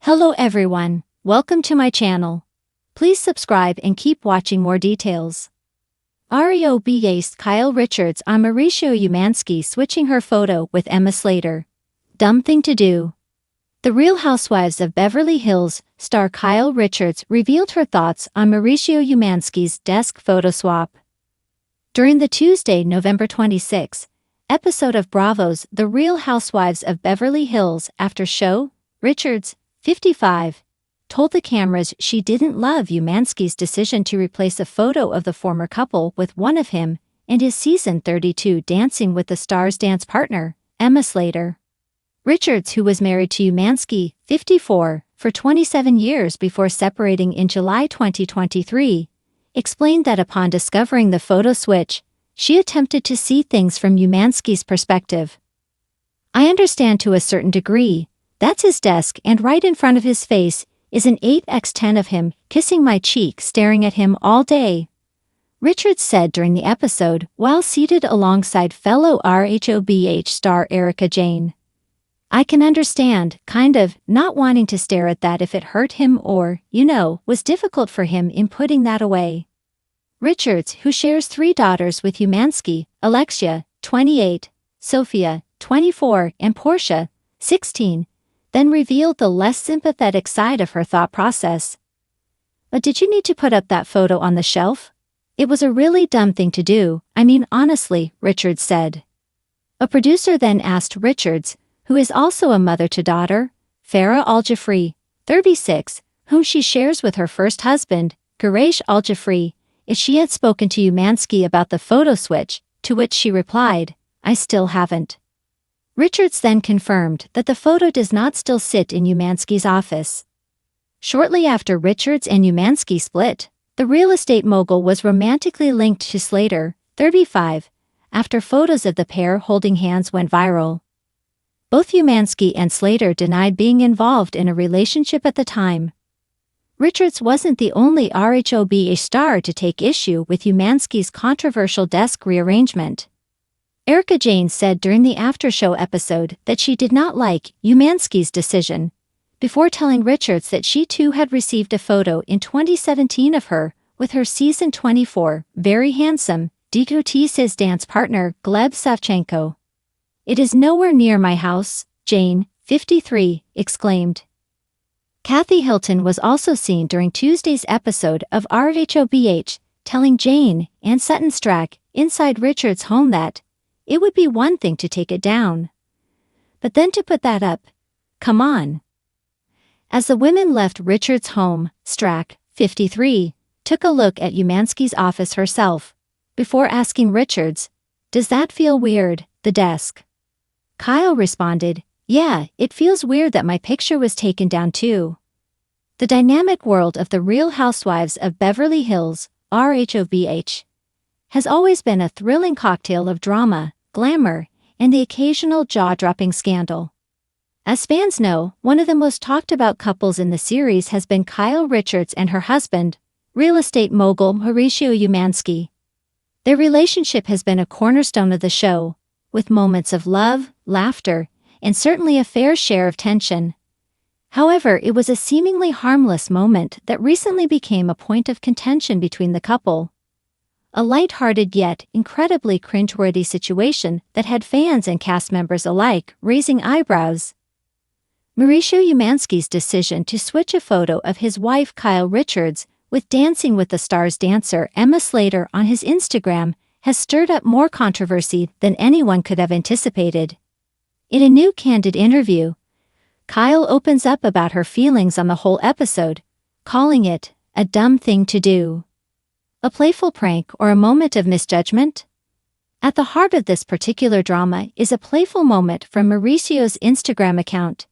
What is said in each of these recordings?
Hello everyone, welcome to my channel. Please subscribe and keep watching more details. RHOBH Kyle Richards on Mauricio Umansky switching her photo with Emma Slater. Dumb thing to do. The Real Housewives of Beverly Hills star Kyle Richards revealed her thoughts on Mauricio Umansky's desk photo swap. During the Tuesday, November 26, episode of Bravo's The Real Housewives of Beverly Hills after show, Richards, 55, told the cameras she didn't love Umansky's decision to replace a photo of the former couple with one of him and his season 32 Dancing with the Stars dance partner, Emma Slater. Richards, who was married to Umansky, 54, for 27 years before separating in July 2023, explained that upon discovering the photo switch, she attempted to see things from Umansky's perspective. "I understand to a certain degree. That's his desk, and right in front of his face is an 8x10 of him kissing my cheek, staring at him all day," Richards said during the episode while seated alongside fellow RHOBH star Erika Jayne. "I can understand, kind of, not wanting to stare at that if it hurt him or, was difficult for him in putting that away." Richards, who shares 3 daughters with Umansky, Alexia, 28, Sophia, 24, and Portia, 16, then revealed the less sympathetic side of her thought process. "But did you need to put up that photo on the shelf? It was a really dumb thing to do, I mean honestly," Richards said. A producer then asked Richards, who is also a mother to daughter, Farah Al-Jafri, 36, whom she shares with her first husband, Quraish Al-Jafri, if she had spoken to Umansky about the photo switch, to which she replied, "I still haven't." Richards then confirmed that the photo does not still sit in Umansky's office. Shortly after Richards and Umansky split, the real estate mogul was romantically linked to Slater, 35, after photos of the pair holding hands went viral. Both Umansky and Slater denied being involved in a relationship at the time. Richards wasn't the only RHOBH star to take issue with Umansky's controversial desk rearrangement. Erika Jayne said during the after-show episode that she did not like Umansky's decision, before telling Richards that she too had received a photo in 2017 of her with her season 24, very handsome, Dikotis's dance partner Gleb Savchenko. "It is nowhere near my house," Jayne, 53, exclaimed. Kathy Hilton was also seen during Tuesday's episode of RHOBH, telling Jayne and Sutton Strack inside Richards' home that it would be one thing to take it down, but then to put that up, come on. As the women left Richards' home, Strack, 53, took a look at Umansky's office herself, before asking Richards, "Does that feel weird, the desk?" Kyle responded, "Yeah, it feels weird that my picture was taken down too." The dynamic world of the Real Housewives of Beverly Hills, RHOBH, has always been a thrilling cocktail of drama, glamour, and the occasional jaw-dropping scandal. As fans know, one of the most talked-about couples in the series has been Kyle Richards and her husband, real estate mogul Mauricio Umansky. Their relationship has been a cornerstone of the show, with moments of love, laughter, and certainly a fair share of tension. However, it was a seemingly harmless moment that recently became a point of contention between the couple. A light-hearted yet incredibly cringeworthy situation that had fans and cast members alike raising eyebrows. Mauricio Umansky's decision to switch a photo of his wife Kyle Richards with Dancing with the Stars dancer Emma Slater on his Instagram has stirred up more controversy than anyone could have anticipated. In a new candid interview, Kyle opens up about her feelings on the whole episode, calling it a dumb thing to do. A playful prank or a moment of misjudgment? At the heart of this particular drama is a playful moment from Mauricio's Instagram account.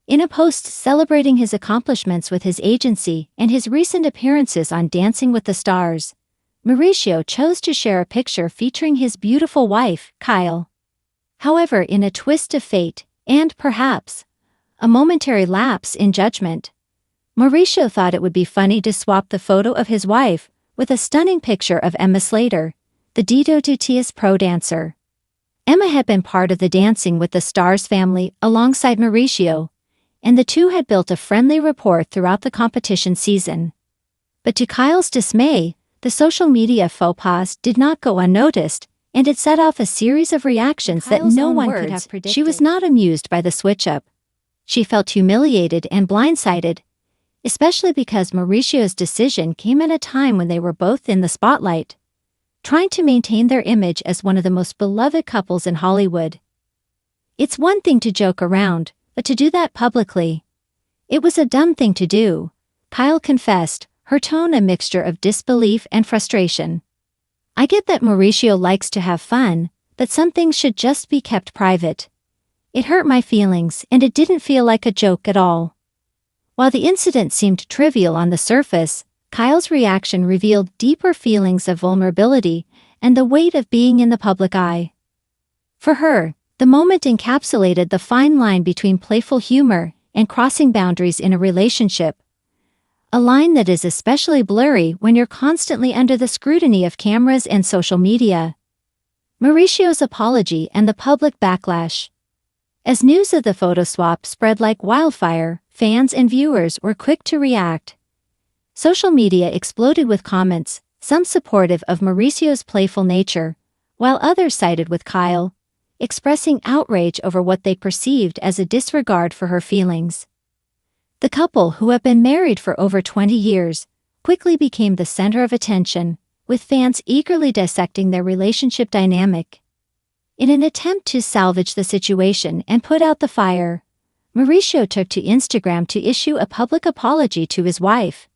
In a post celebrating his accomplishments with his agency and his recent appearances on Dancing with the Stars, Mauricio chose to share a picture featuring his beautiful wife, Kyle. However, in a twist of fate, and perhaps a momentary lapse in judgment, Mauricio thought it would be funny to swap the photo of his wife with a stunning picture of Emma Slater, the Dikotis pro dancer. Emma had been part of the Dancing with the Stars family alongside Mauricio, and the two had built a friendly rapport throughout the competition season. But to Kyle's dismay, the social media faux pas did not go unnoticed, and it set off a series of reactions that no one could have predicted. She was not amused by the switch-up. She felt humiliated and blindsided, especially because Mauricio's decision came at a time when they were both in the spotlight, trying to maintain their image as one of the most beloved couples in Hollywood. It's one thing to joke around, but to do that publicly. It was a dumb thing to do, Kyle confessed, her tone a mixture of disbelief and frustration. I get that Mauricio likes to have fun, but some things should just be kept private. It hurt my feelings and it didn't feel like a joke at all. While the incident seemed trivial on the surface, Kyle's reaction revealed deeper feelings of vulnerability and the weight of being in the public eye. For her, the moment encapsulated the fine line between playful humor and crossing boundaries in a relationship. A line that is especially blurry when you're constantly under the scrutiny of cameras and social media. Mauricio's apology and the public backlash. As news of the photo swap spread like wildfire, fans and viewers were quick to react. Social media exploded with comments, some supportive of Mauricio's playful nature, while others sided with Kyle, expressing outrage over what they perceived as a disregard for her feelings. The couple, who have been married for over 20 years, quickly became the center of attention, with fans eagerly dissecting their relationship dynamic. In an attempt to salvage the situation and put out the fire, Mauricio took to Instagram to issue a public apology to his wife.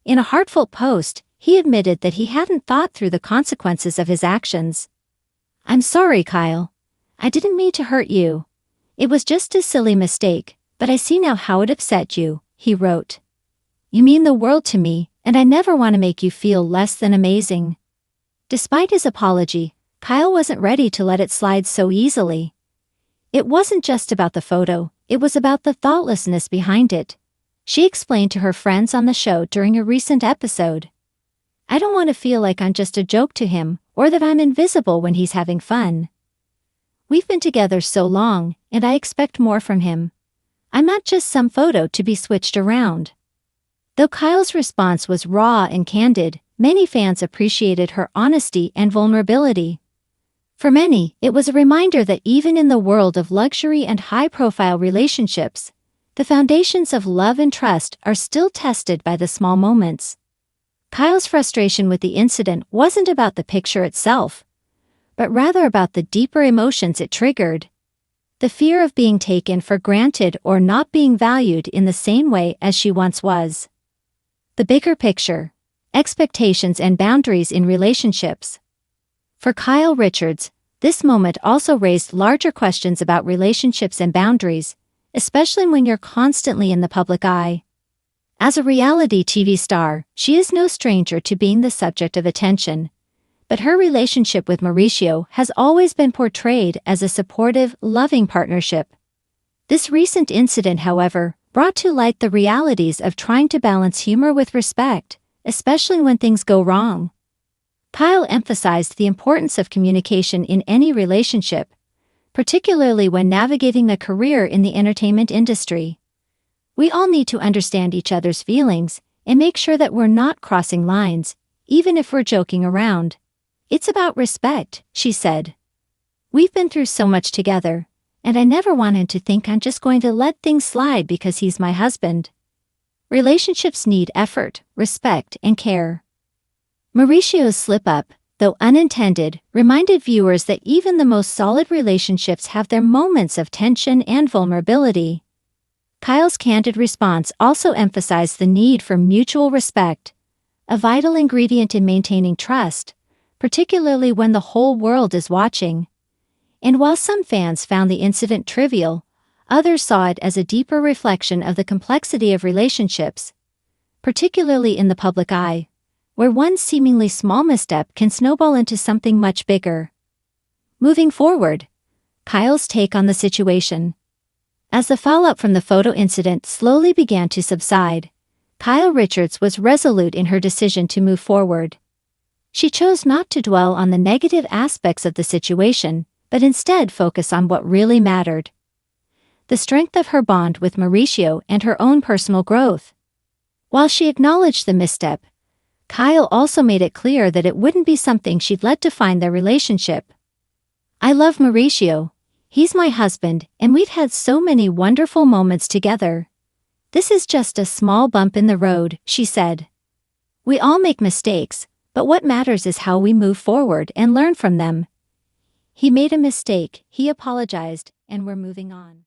In a heartfelt post, he admitted that he hadn't thought through the consequences of his actions. "I'm sorry, Kyle. I didn't mean to hurt you. It was just a silly mistake, but I see now how it upset you," he wrote. "You mean the world to me, and I never want to make you feel less than amazing." Despite his apology, Kyle wasn't ready to let it slide so easily. It wasn't just about the photo, it was about the thoughtlessness behind it. She explained to her friends on the show during a recent episode. "I don't want to feel like I'm just a joke to him, or that I'm invisible when he's having fun. We've been together so long, and I expect more from him. I'm not just some photo to be switched around." Though Kyle's response was raw and candid, many fans appreciated her honesty and vulnerability. For many, it was a reminder that even in the world of luxury and high-profile relationships, the foundations of love and trust are still tested by the small moments. Kyle's frustration with the incident wasn't about the picture itself, but rather about the deeper emotions it triggered. The fear of being taken for granted or not being valued in the same way as she once was. The bigger picture, expectations and boundaries in relationships. For Kyle Richards, this moment also raised larger questions about relationships and boundaries, especially when you're constantly in the public eye. As a reality TV star, she is no stranger to being the subject of attention. But her relationship with Mauricio has always been portrayed as a supportive, loving partnership. This recent incident, however, brought to light the realities of trying to balance humor with respect, especially when things go wrong. Kyle emphasized the importance of communication in any relationship, particularly when navigating a career in the entertainment industry. We all need to understand each other's feelings and make sure that we're not crossing lines, even if we're joking around. "It's about respect," she said. "We've been through so much together, and I never want him to think I'm just going to let things slide because he's my husband." Relationships need effort, respect, and care. Mauricio's slip-up, though unintended, reminded viewers that even the most solid relationships have their moments of tension and vulnerability. Kyle's candid response also emphasized the need for mutual respect, a vital ingredient in maintaining trust, particularly when the whole world is watching. And while some fans found the incident trivial, others saw it as a deeper reflection of the complexity of relationships, particularly in the public eye, where one seemingly small misstep can snowball into something much bigger. Moving forward, Kyle's take on the situation. As the fallout from the photo incident slowly began to subside, Kyle Richards was resolute in her decision to move forward. She chose not to dwell on the negative aspects of the situation, but instead focus on what really mattered. the strength of her bond with Mauricio and her own personal growth. While she acknowledged the misstep, Kyle also made it clear that it wouldn't be something she'd let define their relationship. "I love Mauricio. He's my husband, and we've had so many wonderful moments together. This is just a small bump in the road," she said. "We all make mistakes, but what matters is how we move forward and learn from them. He made a mistake, he apologized, and we're moving on."